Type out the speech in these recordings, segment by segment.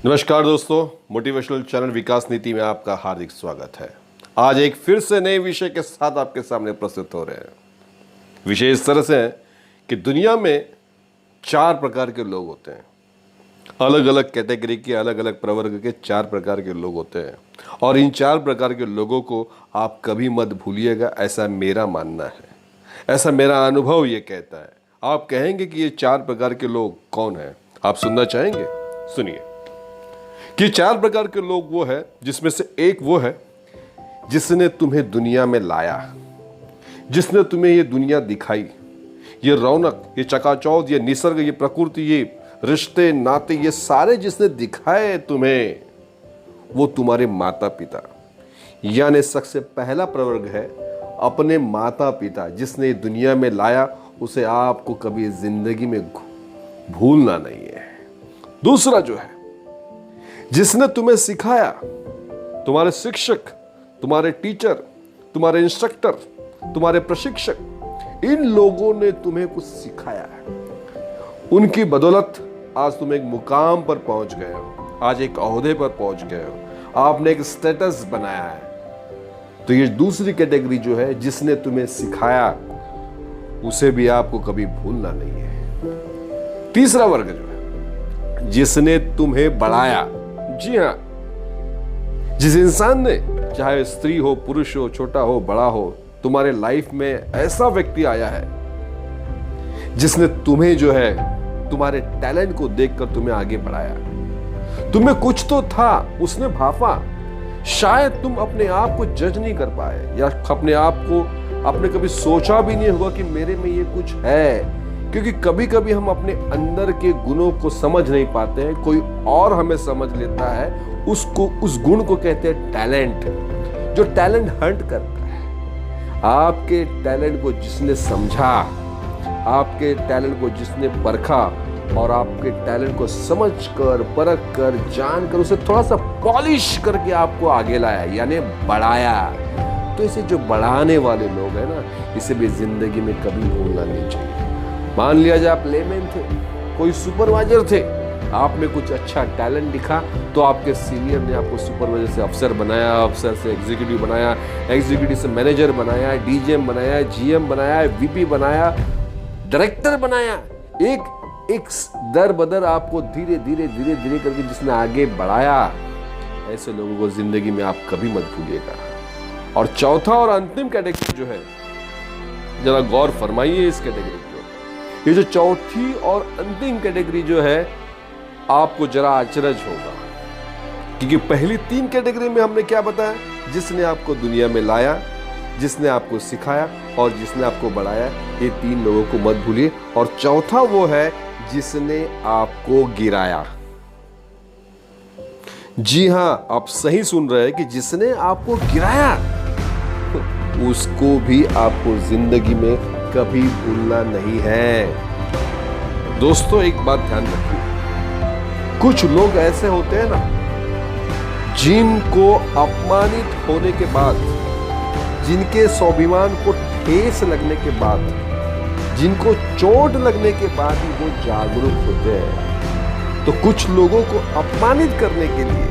नमस्कार दोस्तों, motivational channel विकास नीति में आपका हार्दिक स्वागत है। आज एक फिर से नए विषय के साथ आपके सामने प्रस्तुत हो रहे हैं। विषय इस तरह से है कि दुनिया में 4 प्रकार के लोग होते हैं। अलग अलग कैटेगरी के, अलग अलग प्रवर्ग के 4 प्रकार के लोग होते हैं और इन 4 प्रकार के लोगों को आप कभी मत भूलिएगा, ऐसा मेरा मानना है, ऐसा मेरा अनुभव ये कहता है। आप कहेंगे कि ये 4 प्रकार के लोग कौन हैं? आप सुनना चाहेंगे? सुनिए कि 4 प्रकार के लोग वो है जिसमें से एक वो है जिसने तुम्हें दुनिया में लाया, जिसने तुम्हें ये दुनिया दिखाई, ये रौनक, ये चकाचौंध, ये निसर्ग, ये प्रकृति, ये रिश्ते नाते, ये सारे जिसने दिखाए तुम्हें, वो तुम्हारे माता पिता। यानी सबसे पहला प्रवर्ग है अपने माता पिता। जिसने दुनिया में लाया उसे आपको कभी जिंदगी में भूलना नहीं है। दूसरा जो है जिसने तुम्हें सिखाया, तुम्हारे शिक्षक, तुम्हारे टीचर, तुम्हारे इंस्ट्रक्टर, तुम्हारे प्रशिक्षक, इन लोगों ने तुम्हें कुछ सिखाया है। उनकी बदौलत आज तुम एक मुकाम पर पहुंच गए हो, आज एक ओहदे पर पहुंच गए हो, आपने एक स्टेटस बनाया है। तो ये दूसरी कैटेगरी जो है जिसने तुम्हें सिखाया, उसे भी आपको कभी भूलना नहीं है। तीसरा वर्ग जो है जिसने तुम्हें बढ़ाया। जी हां, जिस इंसान ने, चाहे स्त्री हो, पुरुष हो, छोटा हो, बड़ा हो, तुम्हारे लाइफ में ऐसा व्यक्ति आया है जिसने तुम्हें जो है तुम्हारे टैलेंट को देखकर तुम्हें आगे बढ़ाया। तुम्हें कुछ तो था, उसने भापा। शायद तुम अपने आप को जज नहीं कर पाए या अपने आप को आपने कभी सोचा भी नहीं होगा कि मेरे में ये कुछ है, क्योंकि कभी कभी हम अपने अंदर के गुणों को समझ नहीं पाते हैं, कोई और हमें समझ लेता है। उसको, उस गुण को कहते हैं टैलेंट। जो टैलेंट हंट करता है, आपके टैलेंट को जिसने समझा, आपके टैलेंट को जिसने परखा और आपके टैलेंट को समझकर, परख कर, जानकर उसे थोड़ा सा पॉलिश करके आपको आगे लाया, यानी बढ़ाया। तो इसे जो बढ़ाने वाले लोग हैं ना, इसे भी जिंदगी में कभी भूलना नहीं चाहिए। मान लिया जाए आप लेमैन थे, कोई सुपरवाइजर थे, आप में कुछ अच्छा टैलेंट दिखा तो आपके सीनियर ने आपको सुपरवाइजर से अफसर बनाया, अफसर से एग्जीक्यूटिव बनाया, एग्जीक्यूटिव से मैनेजर बनाया, डीजीएम बनाया, जीएम बनाया, वीपी बनाया, डायरेक्टर बनाया। एक दर बदर आपको धीरे धीरे करके जिसने आगे बढ़ाया, ऐसे लोगों को जिंदगी में आप कभी मत भूलिएगा। और चौथा और अंतिम कैटेगरी जो है, जरा गौर फरमाइए इस कैटेगरी को। ये जो चौथी और अंतिम कैटेगरी जो है, आपको जरा अचरज होगा, क्योंकि पहली 3 कैटेगरी में हमने क्या बताया? जिसने आपको दुनिया में लाया, जिसने आपको सिखाया और जिसने आपको बढ़ाया। ये 3 लोगों को मत भूलिए। और चौथा वो है जिसने आपको गिराया। जी हां, आप सही सुन रहे हैं कि जिसने आपको गिराया, उसको भी आपको जिंदगी में कभी भूलना नहीं है। दोस्तों, एक बात ध्यान रखिए, कुछ लोग ऐसे होते हैं ना, जिनको अपमानित होने के बाद, जिनके स्वाभिमान को ठेस लगने के बाद, जिनको चोट लगने के बाद ही वो जागरूक होते हैं। तो कुछ लोगों को अपमानित करने के लिए,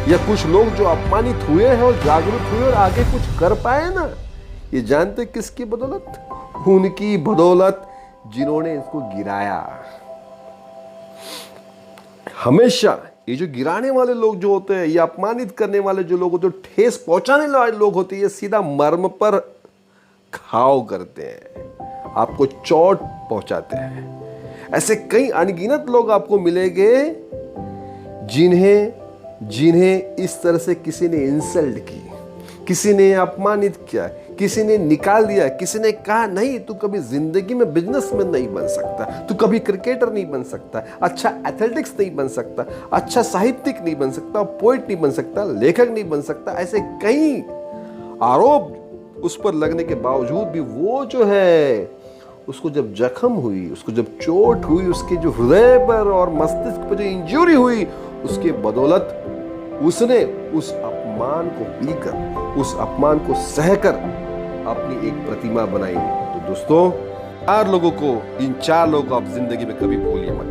या कुछ लोग जो अपमानित हुए हैं और जागरूक हुए और आगे कुछ कर पाए ना, ये जानते किसकी बदौलत? उनकी बदौलत जिन्होंने इसको गिराया। हमेशा ये जो गिराने वाले लोग जो होते हैं, ये अपमानित करने वाले जो लोग होते हैं, ठेस पहुंचाने वाले लोग होते हैं, ये सीधा मर्म पर घाव करते हैं, आपको चोट पहुंचाते हैं। ऐसे कई अनगिनत लोग आपको मिलेंगे जिन्हें इस तरह से किसी ने इंसल्ट की, किसी ने अपमानित किया, किसी ने निकाल दिया, किसी ने कहा नहीं तू कभी जिंदगी में बिजनेसमैन नहीं बन सकता, तू कभी क्रिकेटर नहीं बन सकता, अच्छा एथलेटिक्स नहीं बन सकता, अच्छा साहित्यिक नहीं बन सकता, पोइट नहीं बन सकता, लेखक नहीं बन सकता। ऐसे कई आरोप उस पर लगने के बावजूद भी वो जो है, उसको जब जख्म हुई, उसको जब चोट हुई, उसके जो हृदय पर और मस्तिष्क पर जो इंजरी हुई, उसके बदौलत उसने उस अपमान को पीकर, उस अपमान को सहकर अपनी एक प्रतिमा बनाई। तो दोस्तों, 4 लोगों को, इन 4 लोगों को आप जिंदगी में कभी भूलिए मत।